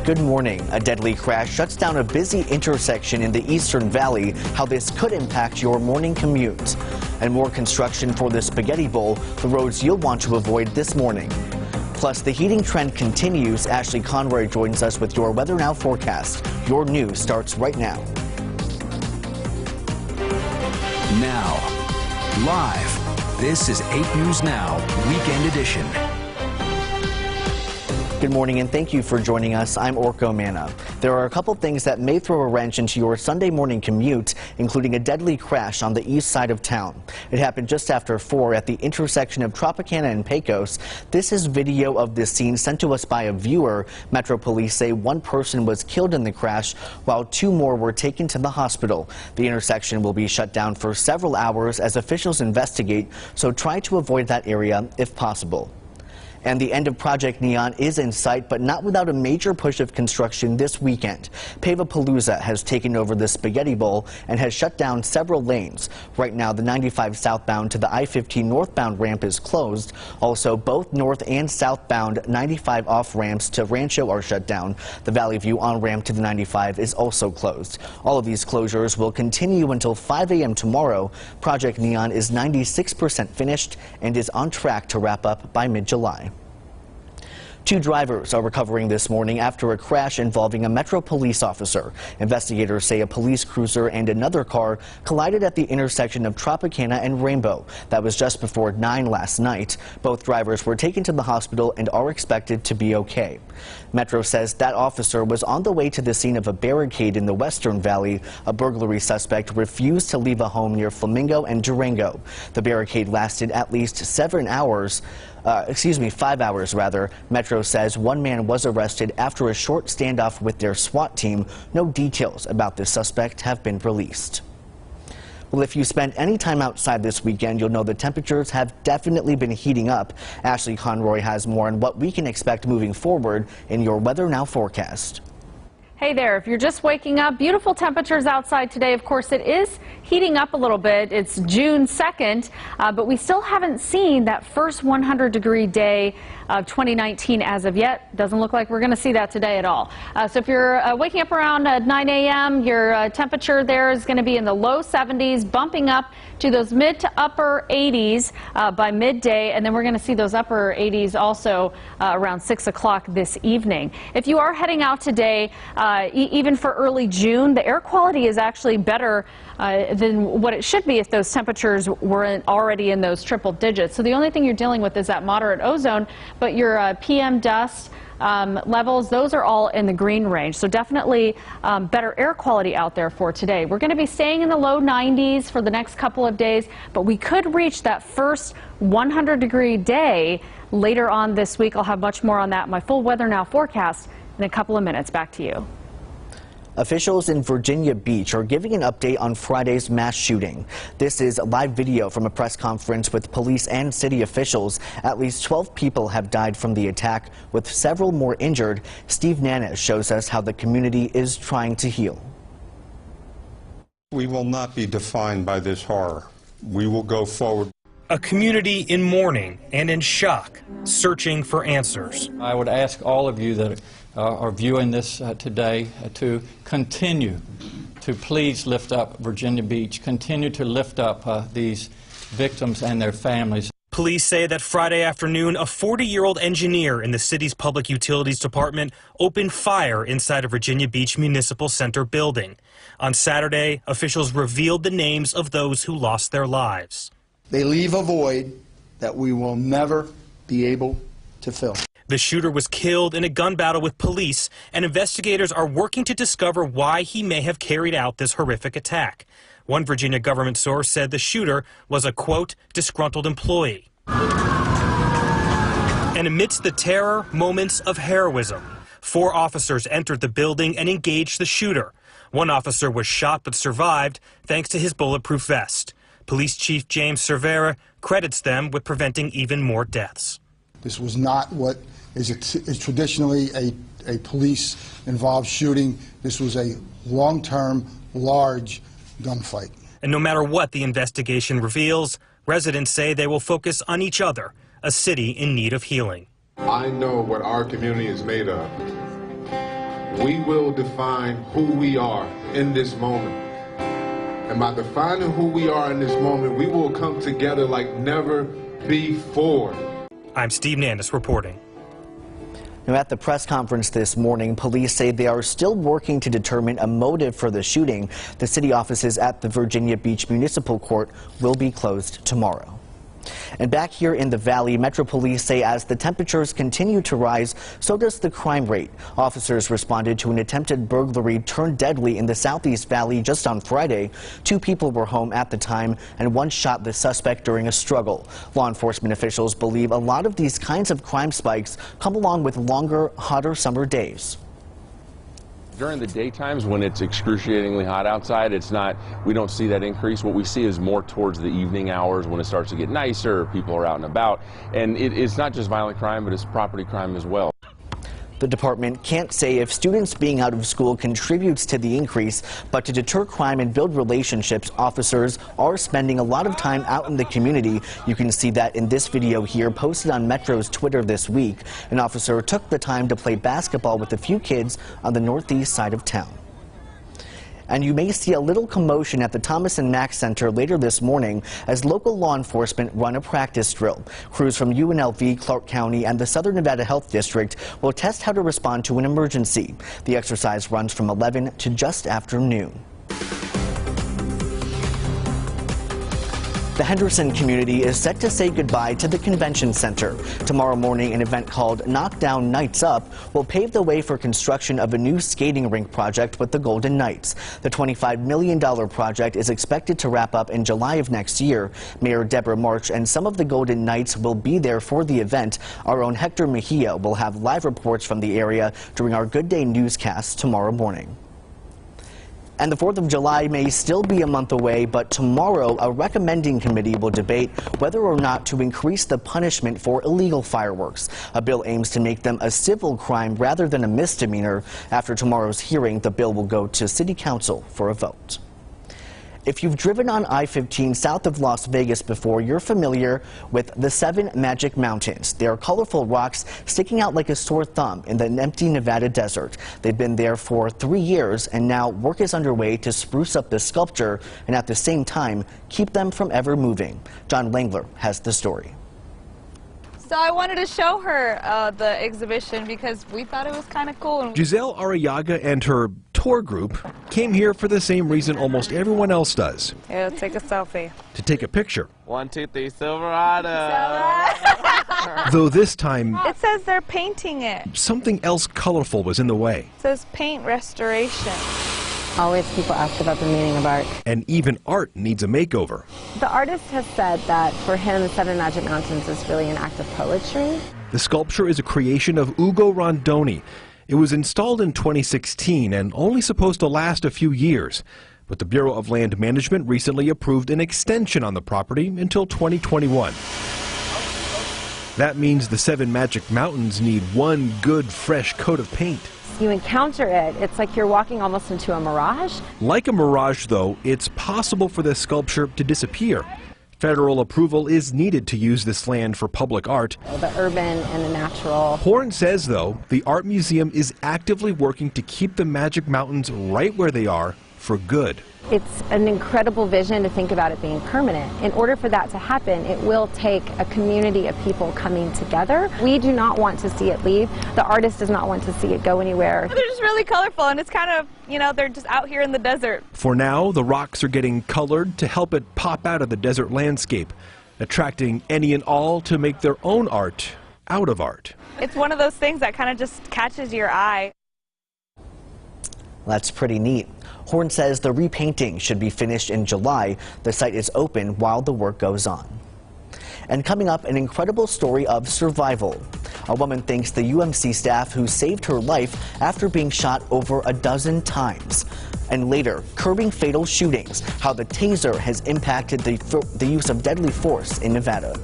Good morning. A deadly crash shuts down a busy intersection in the Eastern Valley. How this could impact your morning commute. And more construction for the Spaghetti Bowl, the roads you'll want to avoid this morning. Plus, the heating trend continues. Ashley Conroy joins us with your Weather Now forecast. Your news starts right now. Now, live, this is 8 News Now, Weekend Edition. Good morning and thank you for joining us. I'm Orko Manna. There are a couple things that may throw a wrench into your Sunday morning commute, including a deadly crash on the east side of town. It happened just after 4 at the intersection of Tropicana and Pecos. This is video of this scene sent to us by a viewer. Metro Police say one person was killed in the crash while 2 more were taken to the hospital. The intersection will be shut down for several hours as officials investigate, so try to avoid that area if possible. And the end of Project Neon is in sight, but not without a major push of construction this weekend. Pavapalooza has taken over the Spaghetti Bowl and has shut down several lanes. Right now, the 95 southbound to the I-15 northbound ramp is closed. Also, both north and southbound 95 off ramps to Rancho are shut down. The Valley View on ramp to the 95 is also closed. All of these closures will continue until 5 a.m. tomorrow. Project Neon is 96% finished and is on track to wrap up by mid-July. 2 drivers are recovering this morning after a crash involving a Metro Police officer. Investigators say a police cruiser and another car collided at the intersection of Tropicana and Rainbow. That was just before 9 last night. Both drivers were taken to the hospital and are expected to be okay. Metro says that officer was on the way to the scene of a barricade in the Western Valley. A burglary suspect refused to leave a home near Flamingo and Durango. The barricade lasted at least 5 hours rather. Metro says one man was arrested after a short standoff with their SWAT team. No details about the suspect have been released. Well, if you spent any time outside this weekend, you'll know the temperatures have definitely been heating up. Ashley Conroy has more on what we can expect moving forward in your Weather Now forecast. Hey there, if you're just waking up, beautiful temperatures outside today. Of course, it is heating up a little bit. It's June 2nd, but we still haven't seen that first 100-degree day of 2019 as of yet. Doesn't look like we're going to see that today at all. So if you're waking up around 9 a.m., your temperature there is going to be in the low 70s, bumping up to those mid to upper 80s by midday, and then we're going to see those upper 80s also around 6 o'clock this evening. If you are heading out today, even for early June, the air quality is actually better than what it should be if those temperatures weren't already in those triple digits. So the only thing you're dealing with is that moderate ozone, but your PM dust levels, those are all in the green range. So definitely better air quality out there for today. We're going to be staying in the low 90s for the next couple of days, but we could reach that first 100-degree day later on this week. I'll have much more on that in my full Weather Now forecast in a couple of minutes. Back to you. Officials in Virginia Beach are giving an update on Friday's mass shooting. This is live video from a press conference with police and city officials. At least 12 people have died from the attack, with several more injured. Steve Nanas shows us how the community is trying to heal. We will not be defined by this horror. We will go forward. A community in mourning and in shock, searching for answers. I would ask all of you that are viewing this today to continue to please lift up Virginia Beach, continue to lift up these victims and their families. Police say that Friday afternoon, a 40-year-old engineer in the city's public utilities department opened fire inside a Virginia Beach Municipal Center building. On Saturday, officials revealed the names of those who lost their lives. They leave a void that we will never be able to fill. The shooter was killed in a gun battle with police, and investigators are working to discover why he may have carried out this horrific attack. One Virginia government source said the shooter was a, quote, disgruntled employee. And amidst the terror, moments of heroism. 4 officers entered the building and engaged the shooter. One officer was shot but survived thanks to his bulletproof vest. Police Chief James Cervera credits them with preventing even more deaths. This was not what is traditionally a police-involved shooting. This was a long-term, large gunfight. And no matter what the investigation reveals, residents say they will focus on each other, a city in need of healing. I know what our community is made of. We will define who we are in this moment. And by defining who we are in this moment, we will come together like never before. I'm Steve Nandis reporting. Now, at the press conference this morning, police say they are still working to determine a motive for the shooting. The city offices at the Virginia Beach Municipal Court will be closed tomorrow. And back here in the Valley, Metro Police say as the temperatures continue to rise, so does the crime rate. Officers responded to an attempted burglary turned deadly in the Southeast Valley just on Friday. 2 people were home at the time, and one shot the suspect during a struggle. Law enforcement officials believe a lot of these kinds of crime spikes come along with longer, hotter summer days. During the daytimes when it's excruciatingly hot outside, we don't see that increase. What we see is more towards the evening hours when it starts to get nicer, people are out and about. And it's not just violent crime, but it's property crime as well. The department can't say if students being out of school contributes to the increase, but to deter crime and build relationships, officers are spending a lot of time out in the community. You can see that in this video here posted on Metro's Twitter this week. An officer took the time to play basketball with a few kids on the northeast side of town. And you may see a little commotion at the Thomas & Mack Center later this morning as local law enforcement run a practice drill. Crews from UNLV, Clark County, and the Southern Nevada Health District will test how to respond to an emergency. The exercise runs from 11 to just after noon. The Henderson community is set to say goodbye to the convention center. Tomorrow morning, an event called Knockdown Knights Up will pave the way for construction of a new skating rink project with the Golden Knights. The $25 million project is expected to wrap up in July of next year. Mayor Deborah March and some of the Golden Knights will be there for the event. Our own Hector Mejia will have live reports from the area during our Good Day newscast tomorrow morning. And the 4th of July may still be a month away, but tomorrow a recommending committee will debate whether or not to increase the punishment for illegal fireworks. A bill aims to make them a civil crime rather than a misdemeanor. After tomorrow's hearing, the bill will go to City Council for a vote. If you've driven on I-15 south of Las Vegas before, you're familiar with the 7 Magic Mountains. They are colorful rocks sticking out like a sore thumb in the empty Nevada desert. They've been there for 3 years, and now work is underway to spruce up the sculpture and at the same time keep them from ever moving. John Langler has the story. So I wanted to show her the exhibition because we thought it was kind of cool. Giselle Arriaga and her tour group came here for the same reason almost everyone else does. Yeah, take a selfie. To take a picture. 1, 2, 3, Silverado. Though this time, it says they're painting it. something else colorful was in the way. It says paint restoration. Always people ask about the meaning of art. And even art needs a makeover. The artist has said that for him, the 7 Magic Mountains is really an act of poetry. The sculpture is a creation of Ugo Rondoni. It was installed in 2016 and only supposed to last a few years. But the Bureau of Land Management recently approved an extension on the property until 2021. That means the 7 Magic Mountains need one good, fresh coat of paint. You encounter it, it's like you're walking almost into a mirage. Like a mirage, though, it's possible for this sculpture to disappear. Federal approval is needed to use this land for public art. The urban and the natural. Horn says, though, the art museum is actively working to keep the Magic Mountains right where they are for good. It's an incredible vision to think about it being permanent. In order for that to happen, it will take a community of people coming together. We do not want to see it leave. The artist does not want to see it go anywhere. They're just really colorful, and it's kind of, you know, they're just out here in the desert. For now, the rocks are getting colored to help it pop out of the desert landscape, attracting any and all to make their own art out of art. It's one of those things that kind of just catches your eye. That's pretty neat. Horn says the repainting should be finished in July. The site is open while the work goes on. And coming up, an incredible story of survival. A woman thanks the UMC staff who saved her life after being shot over a dozen times. And later, curbing fatal shootings, how the taser has impacted the use of deadly force in Nevada.